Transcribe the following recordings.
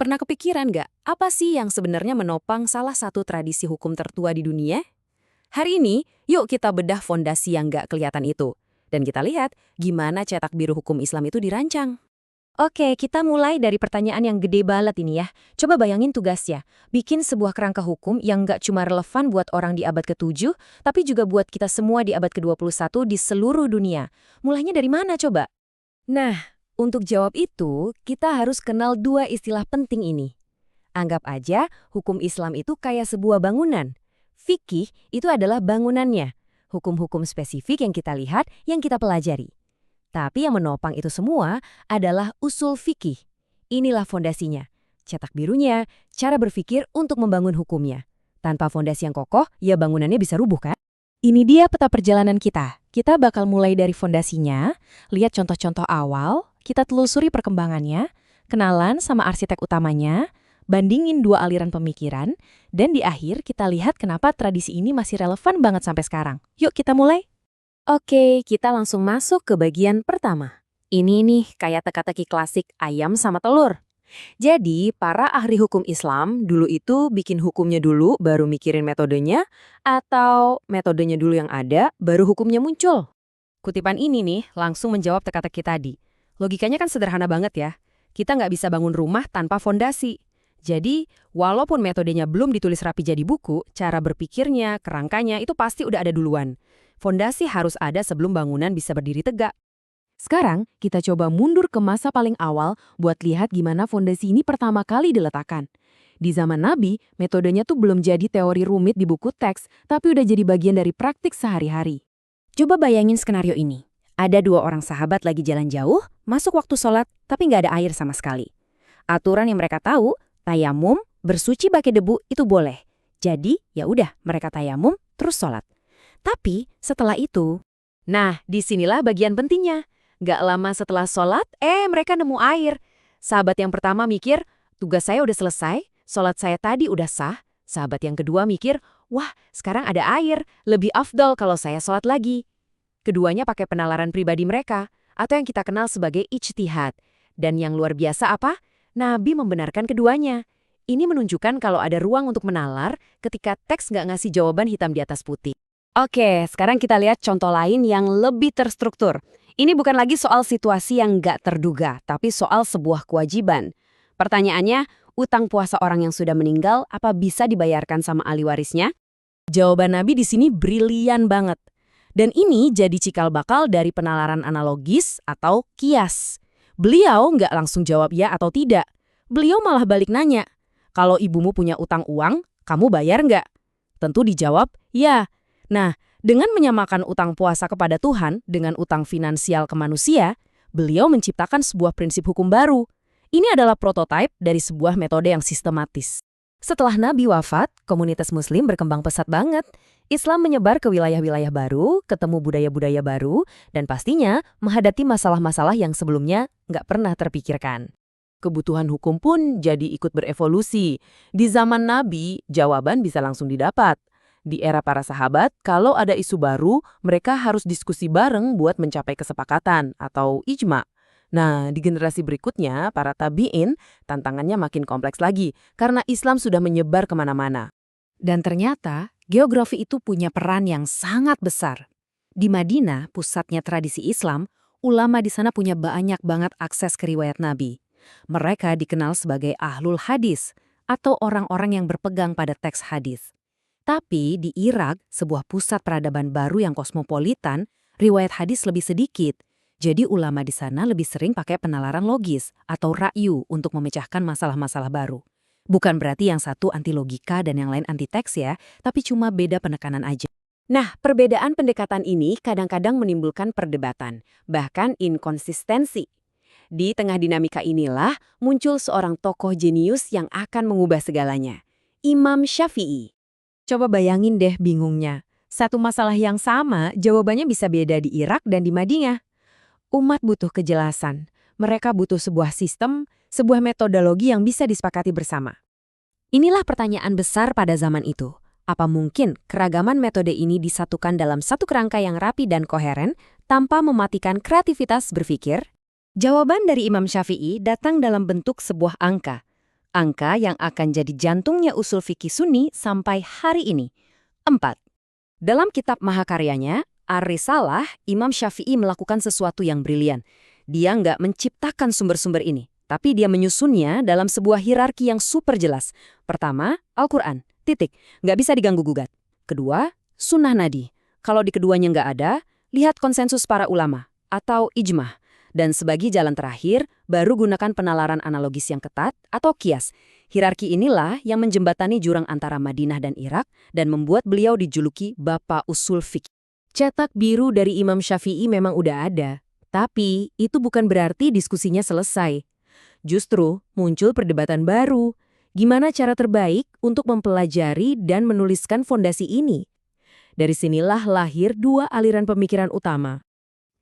Pernah kepikiran nggak, apa sih yang sebenarnya menopang salah satu tradisi hukum tertua di dunia? Hari ini, yuk kita bedah fondasi yang nggak kelihatan itu. Dan kita lihat gimana cetak biru hukum Islam itu dirancang. Oke, kita mulai dari pertanyaan yang gede banget ini ya. Coba bayangin tugasnya. Bikin sebuah kerangka hukum yang nggak cuma relevan buat orang di abad ke-7, tapi juga buat kita semua di abad ke-21 di seluruh dunia. Mulainya dari mana coba? Nah, untuk jawab itu, kita harus kenal dua istilah penting ini. Anggap aja hukum Islam itu kayak sebuah bangunan. Fikih itu adalah bangunannya. Hukum-hukum spesifik yang kita lihat, yang kita pelajari. Tapi yang menopang itu semua adalah usul fikih. Inilah fondasinya. Cetak birunya, cara berpikir untuk membangun hukumnya. Tanpa fondasi yang kokoh, ya bangunannya bisa rubuh kan? Ini dia peta perjalanan kita. Kita bakal mulai dari fondasinya, lihat contoh-contoh awal, kita telusuri perkembangannya, kenalan sama arsitek utamanya, bandingin dua aliran pemikiran, dan di akhir kita lihat kenapa tradisi ini masih relevan banget sampai sekarang. Yuk kita mulai. Oke, kita langsung masuk ke bagian pertama. Ini nih kayak teka-teki klasik ayam sama telur. Jadi, para ahli hukum Islam dulu itu bikin hukumnya dulu baru mikirin metodenya, atau metodenya dulu yang ada baru hukumnya muncul. Kutipan ini nih langsung menjawab teka-teki tadi. Logikanya kan sederhana banget ya. Kita nggak bisa bangun rumah tanpa fondasi. Jadi, walaupun metodenya belum ditulis rapi jadi buku, cara berpikirnya, kerangkanya itu pasti udah ada duluan. Fondasi harus ada sebelum bangunan bisa berdiri tegak. Sekarang, kita coba mundur ke masa paling awal buat lihat gimana fondasi ini pertama kali diletakkan. Di zaman Nabi, metodenya tuh belum jadi teori rumit di buku teks, tapi udah jadi bagian dari praktik sehari-hari. Coba bayangin skenario ini. Ada dua orang sahabat lagi jalan jauh, masuk waktu sholat, tapi nggak ada air sama sekali. Aturan yang mereka tahu, tayamum, bersuci pakai debu itu boleh. Jadi, ya udah, mereka tayamum, terus sholat. Tapi, setelah itu... Nah, disinilah bagian pentingnya. Gak lama setelah sholat, mereka nemu air. Sahabat yang pertama mikir, tugas saya udah selesai, sholat saya tadi udah sah. Sahabat yang kedua mikir, wah, sekarang ada air, lebih afdol kalau saya sholat lagi. Keduanya pakai penalaran pribadi mereka, atau yang kita kenal sebagai ijtihad. Dan yang luar biasa apa? Nabi membenarkan keduanya. Ini menunjukkan kalau ada ruang untuk menalar ketika teks nggak ngasih jawaban hitam di atas putih. Oke, sekarang kita lihat contoh lain yang lebih terstruktur. Ini bukan lagi soal situasi yang nggak terduga, tapi soal sebuah kewajiban. Pertanyaannya, utang puasa orang yang sudah meninggal apa bisa dibayarkan sama ahli warisnya? Jawaban Nabi di sini brilian banget. Dan ini jadi cikal bakal dari penalaran analogis atau kias. Beliau nggak langsung jawab ya atau tidak. Beliau malah balik nanya, kalau ibumu punya utang uang, kamu bayar nggak? Tentu dijawab, ya. Nah, dengan menyamakan utang puasa kepada Tuhan dengan utang finansial ke manusia, beliau menciptakan sebuah prinsip hukum baru. Ini adalah prototipe dari sebuah metode yang sistematis. Setelah Nabi wafat, komunitas Muslim berkembang pesat banget. Islam menyebar ke wilayah-wilayah baru, ketemu budaya-budaya baru, dan pastinya menghadapi masalah-masalah yang sebelumnya nggak pernah terpikirkan. Kebutuhan hukum pun jadi ikut berevolusi. Di zaman Nabi, jawaban bisa langsung didapat. Di era para sahabat, kalau ada isu baru, mereka harus diskusi bareng buat mencapai kesepakatan atau ijma. Nah, di generasi berikutnya, para tabi'in, tantangannya makin kompleks lagi karena Islam sudah menyebar kemana-mana. Dan ternyata, geografi itu punya peran yang sangat besar. Di Madinah, pusatnya tradisi Islam, ulama di sana punya banyak banget akses ke riwayat Nabi. Mereka dikenal sebagai ahlul hadis atau orang-orang yang berpegang pada teks hadis. Tapi di Irak, sebuah pusat peradaban baru yang kosmopolitan, riwayat hadis lebih sedikit. Jadi ulama di sana lebih sering pakai penalaran logis atau ra'yu untuk memecahkan masalah-masalah baru. Bukan berarti yang satu anti logika dan yang lain anti teks ya, tapi cuma beda penekanan aja. Nah, perbedaan pendekatan ini kadang-kadang menimbulkan perdebatan, bahkan inkonsistensi. Di tengah dinamika inilah muncul seorang tokoh jenius yang akan mengubah segalanya, Imam Syafi'i. Coba bayangin deh bingungnya. Satu masalah yang sama, jawabannya bisa beda di Irak dan di Madinah. Umat butuh kejelasan. Mereka butuh sebuah sistem, sebuah metodologi yang bisa disepakati bersama. Inilah pertanyaan besar pada zaman itu. Apa mungkin keragaman metode ini disatukan dalam satu kerangka yang rapi dan koheren tanpa mematikan kreativitas berpikir? Jawaban dari Imam Syafi'i datang dalam bentuk sebuah angka. Angka yang akan jadi jantungnya usul fikih Sunni sampai hari ini. 4. Dalam kitab mahakaryanya, Ar-Risalah, Imam Syafi'i melakukan sesuatu yang brilian. Dia nggak menciptakan sumber-sumber ini, tapi dia menyusunnya dalam sebuah hierarki yang super jelas. Pertama, Al-Quran, titik, nggak bisa diganggu-gugat. Kedua, Sunnah Nadi. Kalau di keduanya nggak ada, lihat konsensus para ulama, atau ijmah. Dan sebagai jalan terakhir, baru gunakan penalaran analogis yang ketat atau kias. Hierarki inilah yang menjembatani jurang antara Madinah dan Irak dan membuat beliau dijuluki Bapak Usul Fikih. Cetak biru dari Imam Syafi'i memang udah ada, tapi itu bukan berarti diskusinya selesai. Justru muncul perdebatan baru. Gimana cara terbaik untuk mempelajari dan menuliskan fondasi ini? Dari sinilah lahir dua aliran pemikiran utama.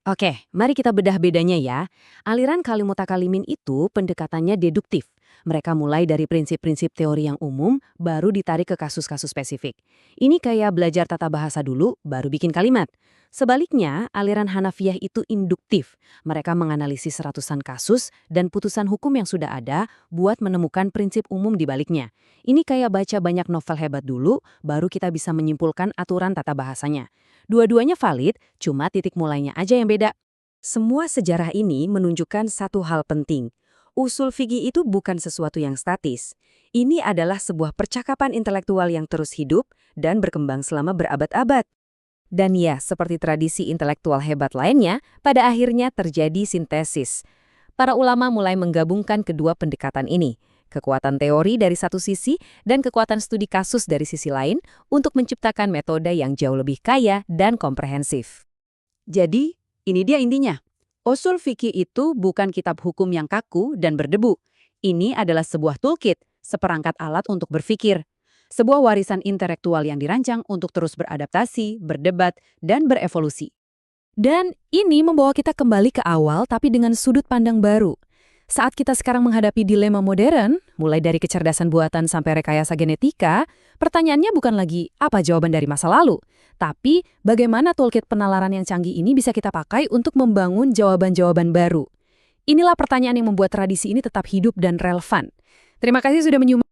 Oke, mari kita bedah bedanya ya. Aliran Kalimutakallimin itu pendekatannya deduktif. Mereka mulai dari prinsip-prinsip teori yang umum, baru ditarik ke kasus-kasus spesifik. Ini kayak belajar tata bahasa dulu, baru bikin kalimat. Sebaliknya, aliran Hanafiyah itu induktif. Mereka menganalisis ratusan kasus dan putusan hukum yang sudah ada buat menemukan prinsip umum di baliknya. Ini kayak baca banyak novel hebat dulu, baru kita bisa menyimpulkan aturan tata bahasanya. Dua-duanya valid, cuma titik mulainya aja yang beda. Semua sejarah ini menunjukkan satu hal penting. Usul fikih itu bukan sesuatu yang statis. Ini adalah sebuah percakapan intelektual yang terus hidup dan berkembang selama berabad-abad. Dan ya, seperti tradisi intelektual hebat lainnya, pada akhirnya terjadi sintesis. Para ulama mulai menggabungkan kedua pendekatan ini, kekuatan teori dari satu sisi dan kekuatan studi kasus dari sisi lain untuk menciptakan metode yang jauh lebih kaya dan komprehensif. Jadi, ini dia intinya. Usul fikih itu bukan kitab hukum yang kaku dan berdebu. Ini adalah sebuah toolkit, seperangkat alat untuk berpikir. Sebuah warisan intelektual yang dirancang untuk terus beradaptasi, berdebat, dan berevolusi. Dan ini membawa kita kembali ke awal tapi dengan sudut pandang baru. Saat kita sekarang menghadapi dilema modern, mulai dari kecerdasan buatan sampai rekayasa genetika, pertanyaannya bukan lagi apa jawaban dari masa lalu, tapi bagaimana toolkit penalaran yang canggih ini bisa kita pakai untuk membangun jawaban-jawaban baru. Inilah pertanyaan yang membuat tradisi ini tetap hidup dan relevan. Terima kasih sudah menyimak.